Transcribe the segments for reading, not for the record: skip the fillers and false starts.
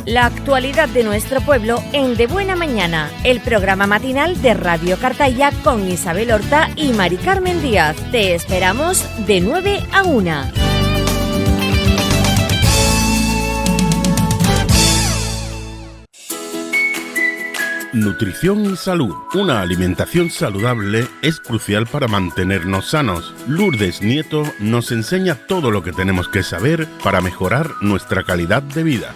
La actualidad de nuestro pueblo en De Buena Mañana, el programa matinal de Radio Cartaya con Isabel Horta y Mari Carmen Díaz. Te esperamos de 9 a 1. Nutrición y salud. Una alimentación saludable es crucial para mantenernos sanos. Lourdes Nieto nos enseña todo lo que tenemos que saber para mejorar nuestra calidad de vida.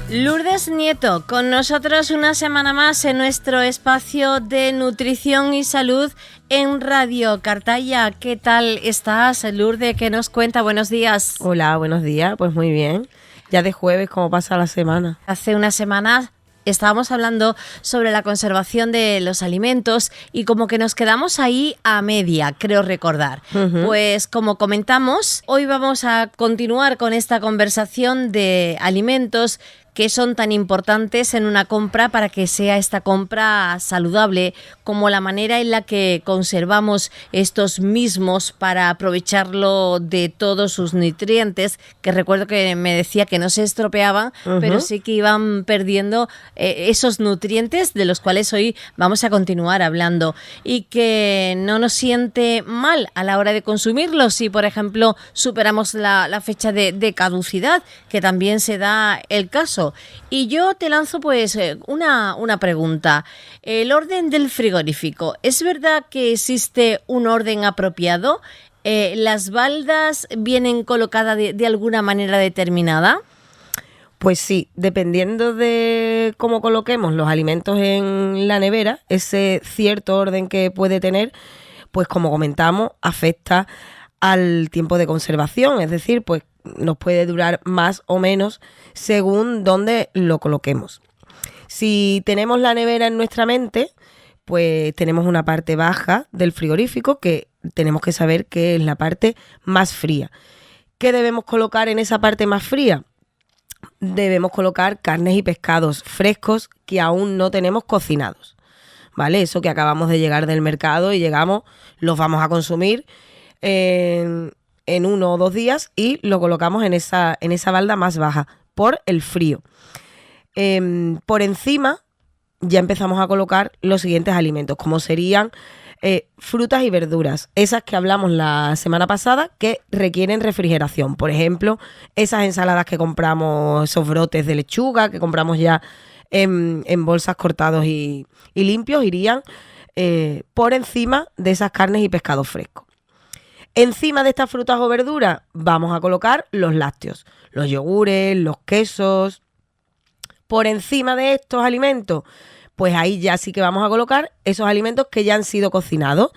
Lourdes Nieto, con nosotros una semana más en nuestro espacio de nutrición y salud en Radio Cartaya. ¿Qué tal estás, Lourdes? ¿Qué nos cuenta? Buenos días. Hola, buenos días. Pues muy bien. Ya de jueves, ¿cómo pasa la semana? Hace una semana estábamos hablando sobre la conservación de los alimentos y como que nos quedamos ahí a media, creo recordar. Pues como comentamos, hoy vamos a continuar con esta conversación de alimentos que son tan importantes en una compra para que sea esta compra saludable, como la manera en la que conservamos estos mismos para aprovecharlo de todos sus nutrientes, que recuerdo que me decía que no se estropeaban, pero sí que iban perdiendo esos nutrientes de los cuales hoy vamos a continuar hablando y que no nos siente mal a la hora de consumirlos si, por ejemplo, superamos la fecha de caducidad, que también se da el caso. Y yo te lanzo pues una pregunta. El orden del frigorífico, ¿es verdad que existe un orden apropiado? ¿Las baldas vienen colocadas de alguna manera determinada? Pues sí, dependiendo de cómo coloquemos los alimentos en la nevera, ese cierto orden que puede tener, pues como comentamos, afecta al tiempo de conservación, es decir, pues nos puede durar más o menos según dónde lo coloquemos. Si tenemos la nevera en nuestra mente, pues tenemos una parte baja del frigorífico que tenemos que saber que es la parte más fría. ¿Qué debemos colocar en esa parte más fría? Debemos colocar carnes y pescados frescos que aún no tenemos cocinados, ¿vale? Eso que acabamos de llegar del mercado y llegamos, los vamos a consumir en 1 o 2 días y lo colocamos en esa balda más baja por el frío. Por encima ya empezamos a colocar los siguientes alimentos, como serían frutas y verduras, esas que hablamos la semana pasada que requieren refrigeración. Por ejemplo, esas ensaladas que compramos, esos brotes de lechuga que compramos ya en bolsas cortados y limpios, irían por encima de esas carnes y pescados frescos. Encima de estas frutas o verduras vamos a colocar los lácteos, los yogures, los quesos. Por encima de estos alimentos, pues ahí ya sí que vamos a colocar esos alimentos que ya han sido cocinados.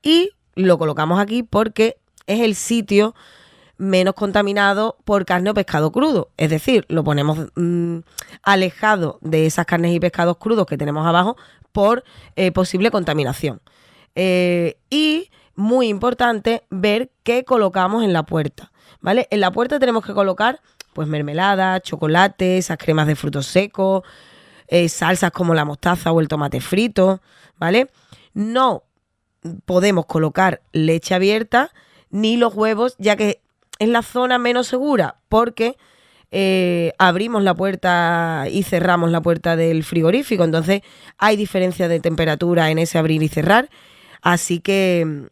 Y lo colocamos aquí porque es el sitio menos contaminado por carne o pescado crudo. Es decir, lo ponemos alejado de esas carnes y pescados crudos que tenemos abajo por posible contaminación. Y muy importante ver qué colocamos en la puerta, ¿vale? En la puerta tenemos que colocar pues mermelada, chocolate, esas cremas de frutos secos, salsas como la mostaza o el tomate frito, ¿vale? No podemos colocar leche abierta ni los huevos, ya que es la zona menos segura, porque abrimos la puerta y cerramos la puerta del frigorífico, entonces hay diferencia de temperatura en ese abrir y cerrar, así que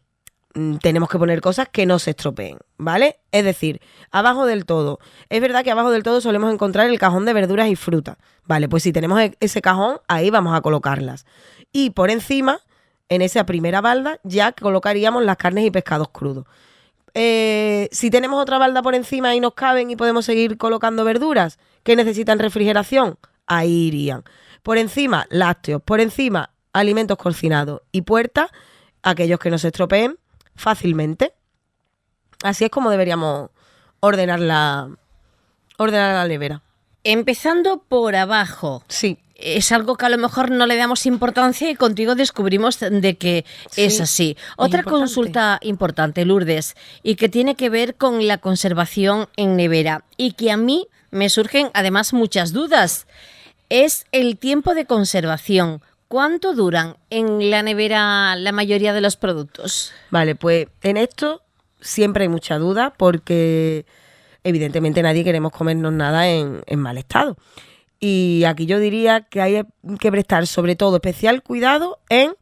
tenemos que poner cosas que no se estropeen, ¿vale? Es decir, abajo del todo. Es verdad que abajo del todo solemos encontrar el cajón de verduras y frutas. Vale, pues si tenemos ese cajón, ahí vamos a colocarlas. Y por encima, en esa primera balda, ya colocaríamos las carnes y pescados crudos. Si tenemos otra balda por encima y nos caben y podemos seguir colocando verduras que necesitan refrigeración, ahí irían. Por encima, lácteos. Por encima, alimentos cocinados. Y puerta, aquellos que no se estropeen fácilmente. Así es como deberíamos ordenar la nevera. Empezando por abajo. Sí. Es algo que a lo mejor no le damos importancia y contigo descubrimos de que es así. Otra consulta importante, Lourdes, y que tiene que ver con la conservación en nevera y que a mí me surgen además muchas dudas. Es el tiempo de conservación. ¿Cuánto duran en la nevera la mayoría de los productos? Vale, pues en esto siempre hay mucha duda porque evidentemente nadie queremos comernos nada en mal estado. Y aquí yo diría que hay que prestar sobre todo especial cuidado en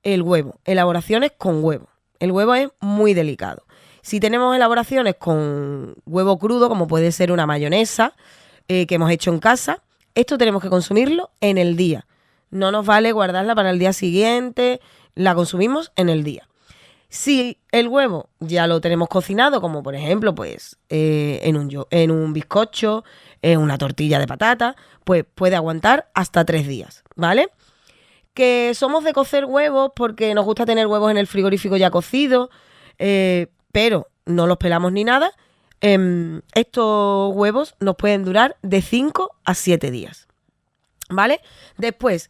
el huevo, elaboraciones con huevo. El huevo es muy delicado. Si tenemos elaboraciones con huevo crudo, como puede ser una mayonesa que hemos hecho en casa, esto tenemos que consumirlo en el día. No nos vale guardarla para el día siguiente, la consumimos en el día. Si el huevo ya lo tenemos cocinado, como por ejemplo pues en un bizcocho, en una tortilla de patata, pues puede aguantar hasta 3 días, ¿vale? Que somos de cocer huevos porque nos gusta tener huevos en el frigorífico ya cocidos, pero no los pelamos ni nada. Estos huevos nos pueden durar de 5 a 7 días, ¿vale? Después,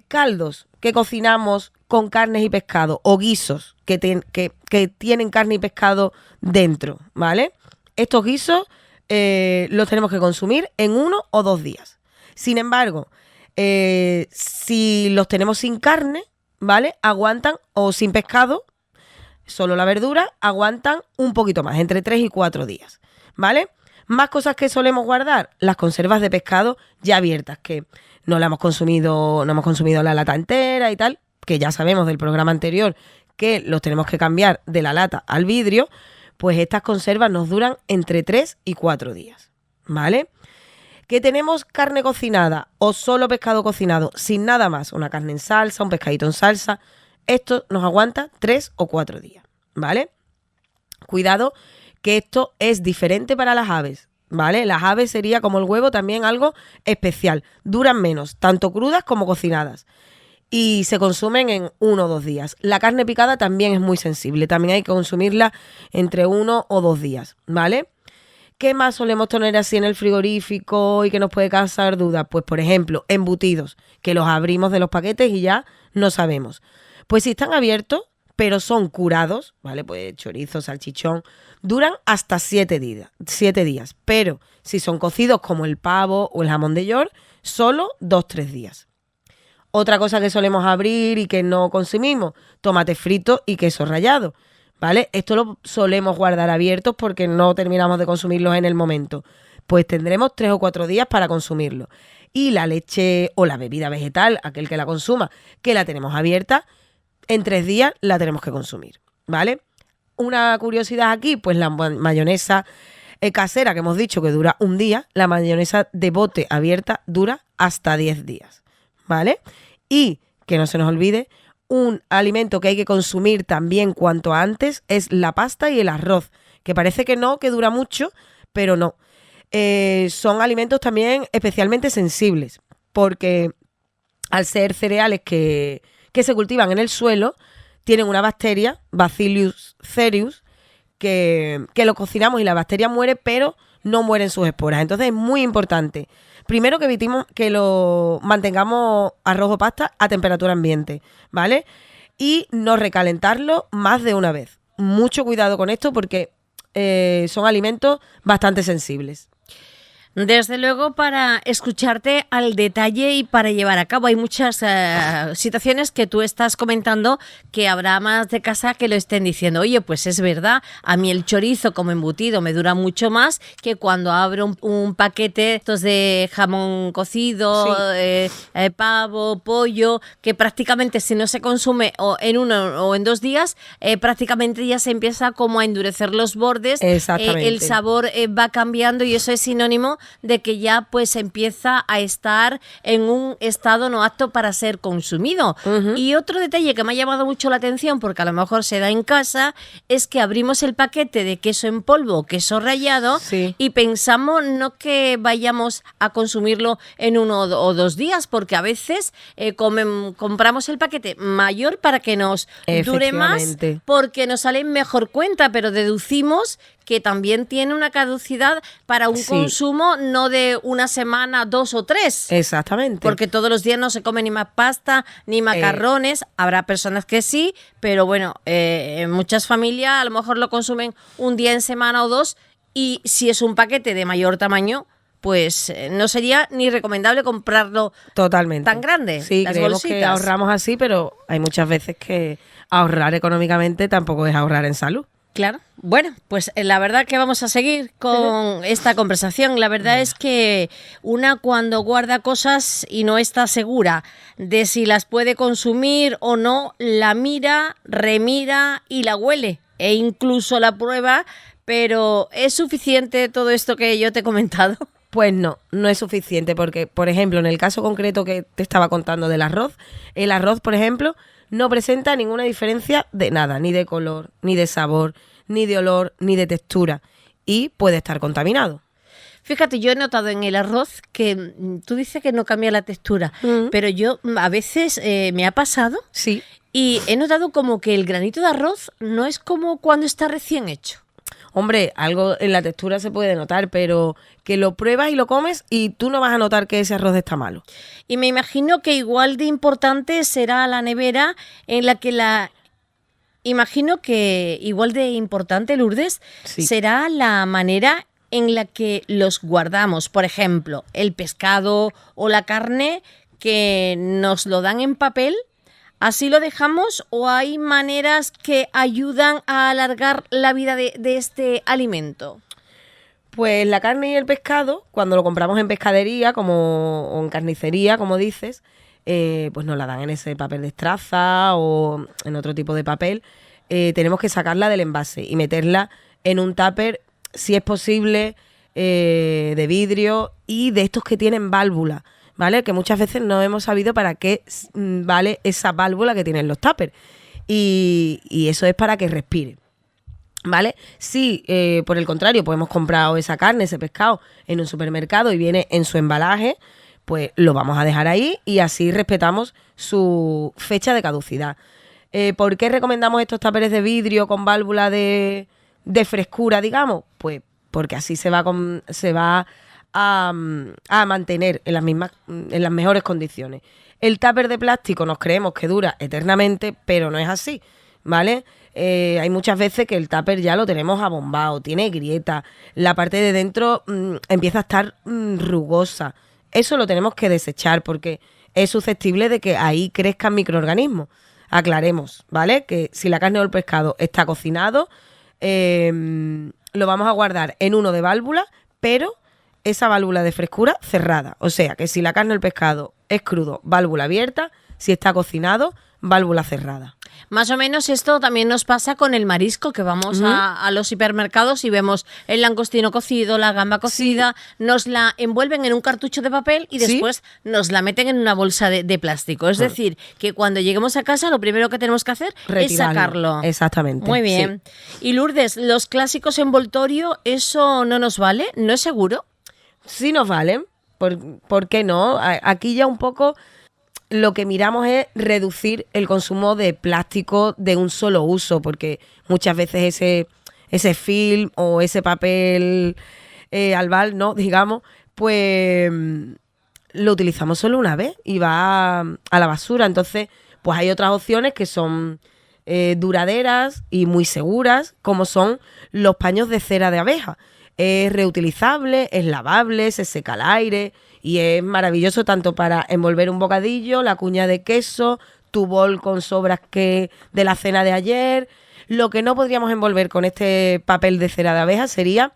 caldos que cocinamos con carnes y pescado o guisos que tienen carne y pescado dentro, ¿vale? Estos guisos los tenemos que consumir en 1 o 2 días. Sin embargo, si los tenemos sin carne, ¿vale? Aguantan, o sin pescado, solo la verdura, aguantan un poquito más, entre 3 y 4 días, ¿vale? Más cosas que solemos guardar, las conservas de pescado ya abiertas, que no hemos consumido la lata entera y tal, que ya sabemos del programa anterior que los tenemos que cambiar de la lata al vidrio, pues estas conservas nos duran entre 3 y 4 días, ¿vale? Que tenemos carne cocinada o solo pescado cocinado sin nada más, una carne en salsa, un pescadito en salsa, esto nos aguanta 3 o 4 días, ¿vale? Cuidado que esto es diferente para las aves, ¿vale? Las aves sería como el huevo también algo especial, duran menos, tanto crudas como cocinadas. Y se consumen en 1 o 2 días. La carne picada también es muy sensible. También hay que consumirla entre 1 o 2 días, ¿vale? ¿Qué más solemos tener así en el frigorífico y que nos puede causar dudas? Pues, por ejemplo, embutidos, que los abrimos de los paquetes y ya no sabemos. Pues si están abiertos, pero son curados, ¿vale? Pues chorizo, salchichón, duran hasta 7 días. Pero si son cocidos como el pavo o el jamón de York, solo 2-3 días. Otra cosa que solemos abrir y que no consumimos, tomate frito y queso rallado, ¿vale? Esto lo solemos guardar abiertos porque no terminamos de consumirlos en el momento. Pues tendremos 3 o 4 días para consumirlo. Y la leche o la bebida vegetal, aquel que la consuma, que la tenemos abierta, en 3 días la tenemos que consumir, ¿vale? Una curiosidad aquí, pues la mayonesa casera que hemos dicho que dura 1 día, la mayonesa de bote abierta dura hasta 10 días, ¿vale? Y que no se nos olvide, un alimento que hay que consumir también cuanto antes es la pasta y el arroz, que parece que no, que dura mucho, pero no. Son alimentos también especialmente sensibles, porque al ser cereales que se cultivan en el suelo, tienen una bacteria, Bacillus cereus, que lo cocinamos y la bacteria muere, pero no mueren sus esporas. Entonces es muy importante, primero, que evitemos que lo mantengamos arroz o pasta a temperatura ambiente, ¿vale? Y no recalentarlo más de una vez. Mucho cuidado con esto porque son alimentos bastante sensibles. Desde luego, para escucharte al detalle y para llevar a cabo. Hay muchas situaciones que tú estás comentando que habrá más de casa que lo estén diciendo. Oye, pues es verdad, a mí el chorizo como embutido me dura mucho más que cuando abro un paquete estos de jamón cocido, sí. Pavo, pollo, que prácticamente si no se consume o en 1 o en 2 días, prácticamente ya se empieza como a endurecer los bordes. Exactamente. El sabor va cambiando y eso es sinónimo de que ya pues empieza a estar en un estado no apto para ser consumido. Uh-huh. Y otro detalle que me ha llamado mucho la atención, porque a lo mejor se da en casa, es que abrimos el paquete de queso en polvo, queso rallado, sí. Y pensamos no que vayamos a consumirlo en 1 o 2 días, porque a veces compramos el paquete mayor para que nos dure más, porque nos sale mejor cuenta, pero deducimos que también tiene una caducidad para un consumo no de 1 semana, 2 o 3. Exactamente. Porque todos los días no se come ni más pasta, ni macarrones. Habrá personas que sí, pero bueno, muchas familias a lo mejor lo consumen 1 día en semana o 2, y si es un paquete de mayor tamaño, pues no sería ni recomendable comprarlo totalmente tan grande. Sí, las creemos bolsitas. Que ahorramos así, pero hay muchas veces que ahorrar económicamente tampoco es ahorrar en salud. Claro. Bueno, pues la verdad que vamos a seguir con esta conversación. La verdad es que una cuando guarda cosas y no está segura de si las puede consumir o no, la mira, remira y la huele e incluso la prueba, pero ¿es suficiente todo esto que yo te he comentado? Pues no es suficiente porque, por ejemplo, en el caso concreto que te estaba contando del arroz, el arroz, por ejemplo, no presenta ninguna diferencia de nada, ni de color, ni de sabor, ni de olor, ni de textura, y puede estar contaminado. Fíjate, yo he notado en el arroz que tú dices que no cambia la textura, pero yo a veces me ha pasado Sí. y he notado como que el granito de arroz no es como cuando está recién hecho. Hombre, algo en la textura se puede notar, pero que lo pruebas y lo comes y tú no vas a notar que ese arroz está malo. Y me imagino que igual de importante será la nevera en la que Imagino que igual de importante, Lourdes, Sí. será la manera en la que los guardamos. Por ejemplo, el pescado o la carne que nos lo dan en papel, ¿así lo dejamos o hay maneras que ayudan a alargar la vida de este alimento? Pues la carne y el pescado, cuando lo compramos en pescadería o en carnicería, como dices, pues nos la dan en ese papel de estraza o en otro tipo de papel. Tenemos que sacarla del envase y meterla en un tupper, si es posible, de vidrio y de estos que tienen válvula, ¿vale? Que muchas veces no hemos sabido para qué vale esa válvula que tienen los tuppers. Y eso es para que respire, ¿vale? Si, por el contrario, pues hemos comprado esa carne, ese pescado en un supermercado y viene en su embalaje, pues lo vamos a dejar ahí y así respetamos su fecha de caducidad. ¿Por qué recomendamos estos tuppers de vidrio con válvula de frescura, digamos? Pues porque así se va a mantener en las mejores condiciones. El tupper de plástico nos creemos que dura eternamente, pero no es así, ¿vale? Hay muchas veces que el tupper ya lo tenemos abombado, tiene grieta, la parte de dentro empieza a estar rugosa. Eso lo tenemos que desechar porque es susceptible de que ahí crezcan microorganismos. Aclaremos, ¿vale? Que si la carne o el pescado está cocinado, lo vamos a guardar en uno de válvula, pero esa válvula de frescura cerrada. O sea, que si la carne o el pescado es crudo, válvula abierta; si está cocinado, válvula cerrada. Más o menos esto también nos pasa con el marisco, que vamos a los hipermercados y vemos el langostino cocido, la gamba cocida, nos la envuelven en un cartucho de papel y después nos la meten en una bolsa de plástico. Es decir, que cuando lleguemos a casa lo primero que tenemos que hacer es sacarlo. Exactamente. Muy bien. Sí. Y Lourdes, los clásicos envoltorio, ¿eso no nos vale? ¿No es seguro? Sí nos valen. ¿Por qué no? Aquí ya un poco lo que miramos es reducir el consumo de plástico de un solo uso, porque muchas veces ese film o ese papel albal, ¿no? Digamos, pues lo utilizamos solo una vez y va a la basura. Entonces, pues hay otras opciones que son duraderas y muy seguras, como son los paños de cera de abeja. Es reutilizable, es lavable, se seca al aire y es maravilloso tanto para envolver un bocadillo, la cuña de queso, tu bol con sobras de la cena de ayer. Lo que no podríamos envolver con este papel de cera de abeja sería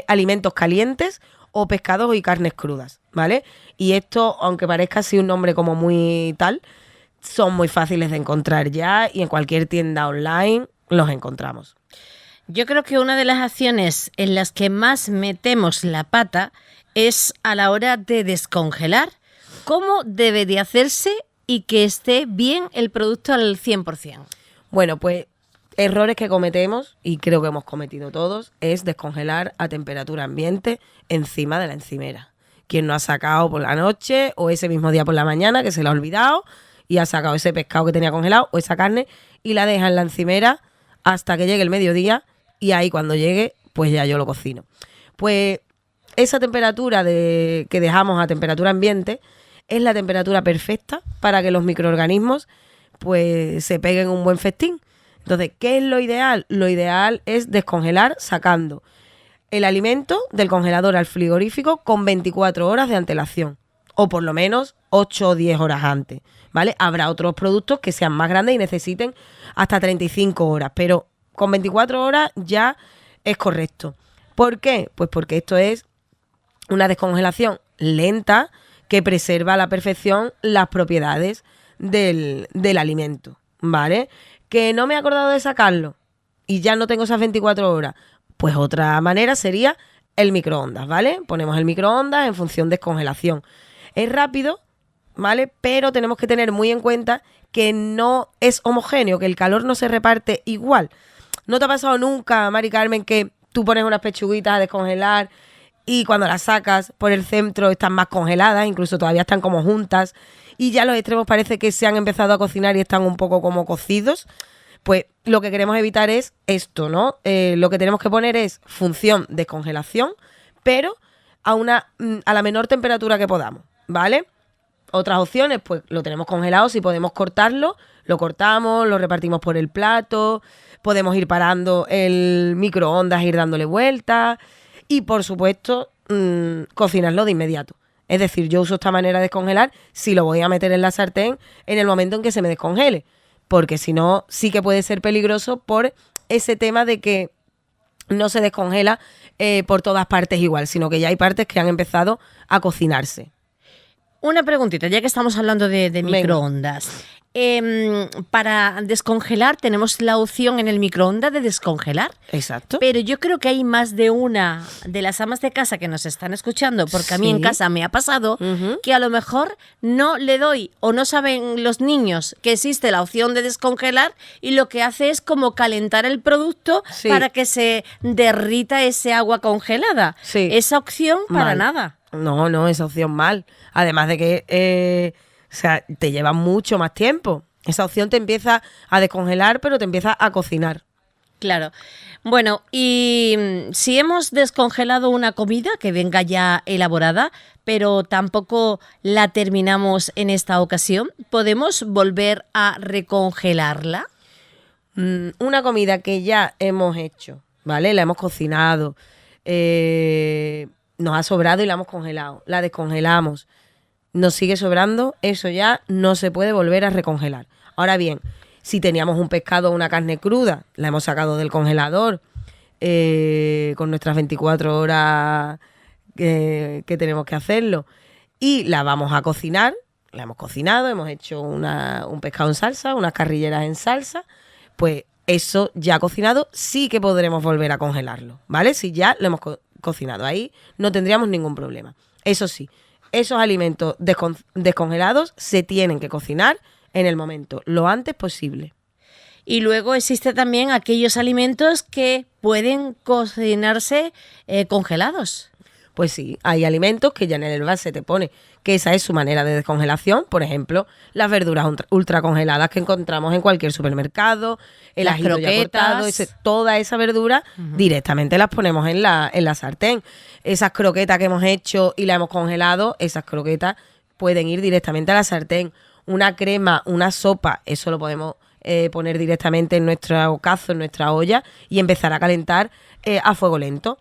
alimentos calientes o pescados y carnes crudas, ¿vale? Y esto, aunque parezca así un nombre como muy tal, son muy fáciles de encontrar ya y en cualquier tienda online los encontramos. Yo creo que una de las acciones en las que más metemos la pata es a la hora de descongelar. ¿Cómo debe de hacerse y que esté bien el producto al 100%? Bueno, pues errores que cometemos, y creo que hemos cometido todos, es descongelar a temperatura ambiente encima de la encimera. Quien no ha sacado por la noche o ese mismo día por la mañana que se le ha olvidado y ha sacado ese pescado que tenía congelado o esa carne y la deja en la encimera hasta que llegue el mediodía y ahí cuando llegue pues ya yo lo cocino. Pues esa temperatura que dejamos a temperatura ambiente es la temperatura perfecta para que los microorganismos pues se peguen un buen festín. Entonces, ¿qué es lo ideal? Lo ideal es descongelar sacando el alimento del congelador al frigorífico con 24 horas de antelación, o por lo menos 8 o 10 horas antes, ¿vale? Habrá otros productos que sean más grandes y necesiten hasta 35 horas, pero con 24 horas ya es correcto. ¿Por qué? Pues porque esto es una descongelación lenta que preserva a la perfección las propiedades del alimento, ¿vale? Que no me he acordado de sacarlo y ya no tengo esas 24 horas. Pues otra manera sería el microondas, ¿vale? Ponemos el microondas en función de descongelación. Es rápido, ¿vale? Pero tenemos que tener muy en cuenta que no es homogéneo, que el calor no se reparte igual. ¿No te ha pasado nunca, Mari Carmen, que tú pones unas pechuguitas a descongelar y cuando las sacas por el centro están más congeladas, incluso todavía están como juntas y ya los extremos parece que se han empezado a cocinar y están un poco como cocidos? Pues lo que queremos evitar es esto, ¿no? Lo que tenemos que poner es función descongelación, pero a la menor temperatura que podamos, ¿vale? Otras opciones, pues lo tenemos congelado, si podemos cortarlo, lo cortamos, lo repartimos por el plato, podemos ir parando el microondas, ir dándole vueltas y, por supuesto, cocinarlo de inmediato. Es decir, yo uso esta manera de descongelar si lo voy a meter en la sartén en el momento en que se me descongele, porque si no, sí que puede ser peligroso por ese tema de que no se descongela por todas partes igual, sino que ya hay partes que han empezado a cocinarse. Una preguntita, ya que estamos hablando de microondas. Para descongelar tenemos la opción en el microondas de descongelar. Exacto. Pero yo creo que hay más de una de las amas de casa que nos están escuchando, porque a mí en casa me ha pasado que a lo mejor no le doy o no saben los niños que existe la opción de descongelar y lo que hace es como calentar el producto para que se derrita ese agua congelada. Sí. Esa opción para nada. No, esa opción mal. Además de que te lleva mucho más tiempo. Esa opción te empieza a descongelar, pero te empieza a cocinar. Claro. Bueno, y si hemos descongelado una comida que venga ya elaborada, pero tampoco la terminamos en esta ocasión, ¿podemos volver a recongelarla? Una comida que ya hemos hecho, ¿vale? La hemos cocinado, nos ha sobrado y la hemos congelado. La descongelamos, nos sigue sobrando, eso ya no se puede volver a recongelar. Ahora bien, si teníamos un pescado o una carne cruda, la hemos sacado del congelador con nuestras 24 horas que tenemos que hacerlo y la vamos a cocinar, la hemos cocinado, hemos hecho un pescado en salsa, unas carrilleras en salsa, pues eso ya cocinado sí que podremos volver a congelarlo, ¿vale? Si ya lo hemos cocinado, ahí no tendríamos ningún problema. Eso sí, esos alimentos descongelados se tienen que cocinar en el momento, lo antes posible. Y luego existe también aquellos alimentos que pueden cocinarse congelados. Pues sí, hay alimentos que ya en el envase te pone que esa es su manera de descongelación. Por ejemplo, las verduras ultra congeladas que encontramos en cualquier supermercado, el ajito ya cortado, toda esa verdura directamente las ponemos en la sartén. Esas croquetas que hemos hecho y las hemos congelado, esas croquetas pueden ir directamente a la sartén. Una crema, una sopa, eso lo podemos poner directamente en nuestro cazo, en nuestra olla y empezar a calentar a fuego lento.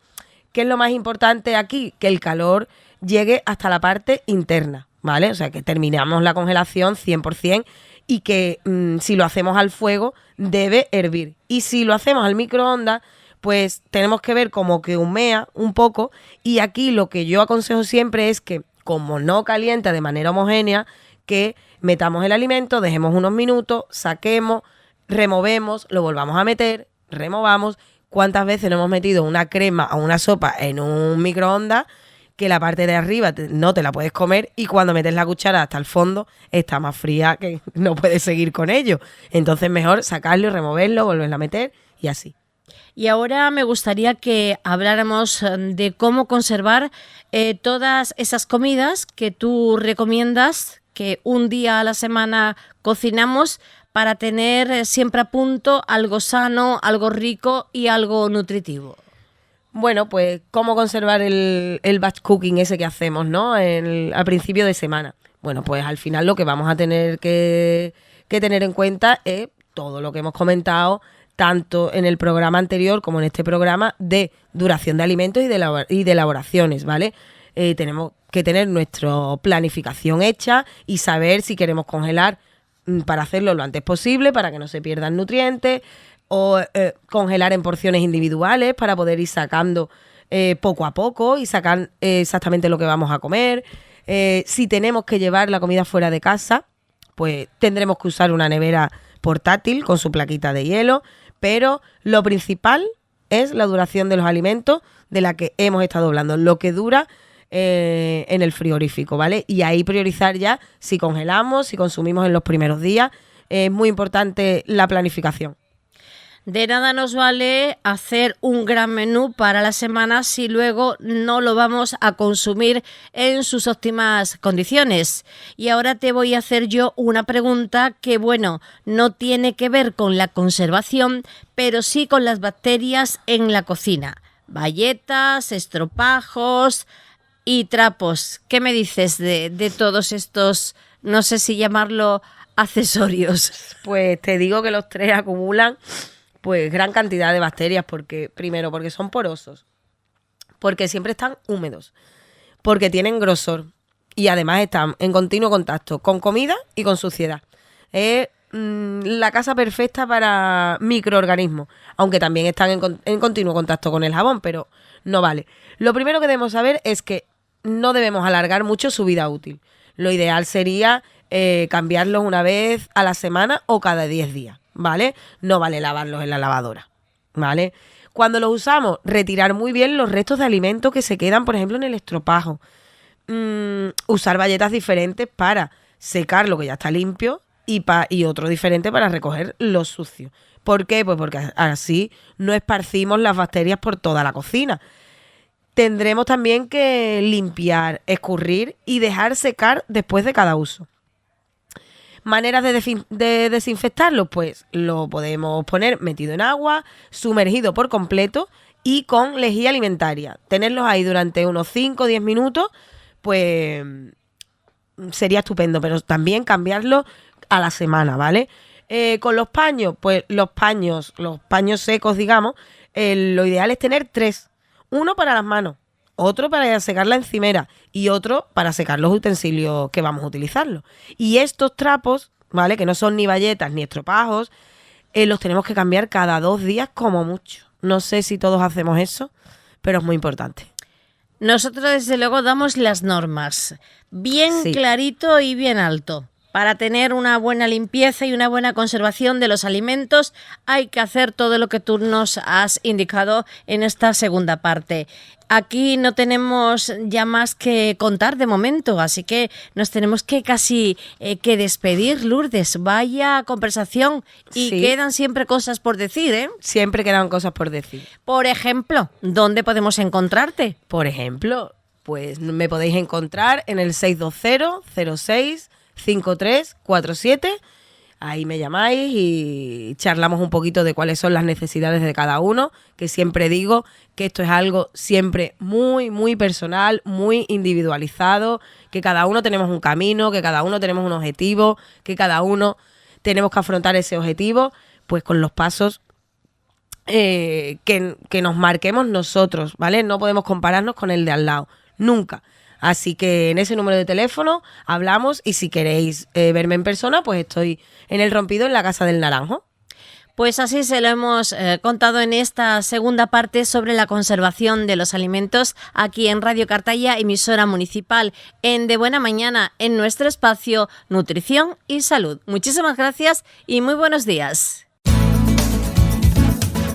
¿Qué es lo más importante aquí? Que el calor llegue hasta la parte interna, ¿vale? O sea, que terminamos la congelación 100% y que si lo hacemos al fuego debe hervir. Y si lo hacemos al microondas, pues tenemos que ver como que humea un poco y aquí lo que yo aconsejo siempre es que, como no calienta de manera homogénea, que metamos el alimento, dejemos unos minutos, saquemos, removemos, lo volvamos a meter, removamos. ¿Cuántas veces no hemos metido una crema o una sopa en un microondas que la parte de arriba no te la puedes comer y cuando metes la cuchara hasta el fondo está más fría que no puedes seguir con ello? Entonces mejor sacarlo y removerlo, volverlo a meter y así. Y ahora me gustaría que habláramos de cómo conservar todas esas comidas que tú recomiendas, que un día a la semana cocinamos para tener siempre a punto algo sano, algo rico y algo nutritivo. Bueno, pues cómo conservar el batch cooking ese que hacemos, ¿no? Al principio de semana. Bueno, pues al final lo que vamos a tener que tener en cuenta es todo lo que hemos comentado, tanto en el programa anterior como en este programa de duración de alimentos y de elaboraciones, ¿vale? Tenemos que tener nuestra planificación hecha y saber si queremos congelar para hacerlo lo antes posible, para que no se pierdan nutrientes, o congelar en porciones individuales para poder ir sacando poco a poco y sacar exactamente lo que vamos a comer. Si tenemos que llevar la comida fuera de casa, pues tendremos que usar una nevera portátil con su plaquita de hielo, pero lo principal es la duración de los alimentos de la que hemos estado hablando, lo que dura en el frigorífico, ¿vale? Y ahí priorizar ya si congelamos, si consumimos en los primeros días. Es muy importante la planificación. De nada nos vale hacer un gran menú para la semana si luego no lo vamos a consumir en sus óptimas condiciones. Y ahora te voy a hacer yo una pregunta que, bueno, no tiene que ver con la conservación, pero sí con las bacterias en la cocina. Bayetas, estropajos y trapos. ¿Qué me dices de todos estos, no sé si llamarlo accesorios? Pues te digo que los tres acumulan pues gran cantidad de bacterias, porque primero porque son porosos, porque siempre están húmedos, porque tienen grosor y además están en continuo contacto con comida y con suciedad. Es la casa perfecta para microorganismos, aunque también están en continuo contacto con el jabón, pero no vale. Lo primero que debemos saber es que no debemos alargar mucho su vida útil. Lo ideal sería cambiarlos una vez a la semana o cada 10 días. ¿Vale? No vale lavarlos en la lavadora, ¿vale? Cuando los usamos, retirar muy bien los restos de alimentos que se quedan, por ejemplo, en el estropajo. Usar bayetas diferentes para secar lo que ya está limpio y otro diferente para recoger lo sucio. ¿Por qué? Pues porque así no esparcimos las bacterias por toda la cocina. Tendremos también que limpiar, escurrir y dejar secar después de cada uso. ¿Maneras de desinfectarlo? Pues lo podemos poner metido en agua, sumergido por completo y con lejía alimentaria. Tenerlos ahí durante unos 5 o 10 minutos, pues sería estupendo, pero también cambiarlo a la semana, ¿vale? Con los paños, pues los paños secos, digamos, lo ideal es tener 3. Uno para las manos, otro para secar la encimera y otro para secar los utensilios que vamos a utilizarlo. Y estos trapos, ¿vale?, que no son ni bayetas ni estropajos, los tenemos que cambiar cada 2 días como mucho. No sé si todos hacemos eso, pero es muy importante. Nosotros desde luego damos las normas, bien Sí. clarito y bien alto. Para tener una buena limpieza y una buena conservación de los alimentos hay que hacer todo lo que tú nos has indicado en esta segunda parte. Aquí no tenemos ya más que contar de momento, así que nos tenemos que casi que despedir, Lourdes. Vaya conversación y Sí. quedan siempre cosas por decir, ¿eh? Siempre quedan cosas por decir. Por ejemplo, ¿dónde podemos encontrarte? Por ejemplo, pues me podéis encontrar en el 620-06-5347. Ahí me llamáis y charlamos un poquito de cuáles son las necesidades de cada uno, que siempre digo que esto es algo siempre muy, muy personal, muy individualizado, que cada uno tenemos un camino, que cada uno tenemos un objetivo, que cada uno tenemos que afrontar ese objetivo, pues con los pasos que nos marquemos nosotros, ¿vale? No podemos compararnos con el de al lado, nunca. Así que en ese número de teléfono hablamos y si queréis verme en persona, pues estoy en El Rompido, en la Casa del Naranjo. Pues así se lo hemos contado en esta segunda parte sobre la conservación de los alimentos aquí en Radio Cartaya, emisora municipal, en De Buena Mañana, en nuestro espacio Nutrición y Salud. Muchísimas gracias y muy buenos días.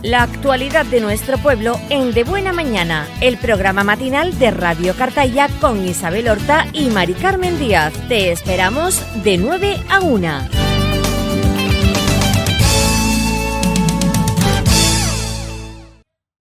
La actualidad de nuestro pueblo en De Buena Mañana, el programa matinal de Radio Cartaya con Isabel Horta y Mari Carmen Díaz. Te esperamos de 9 a 1.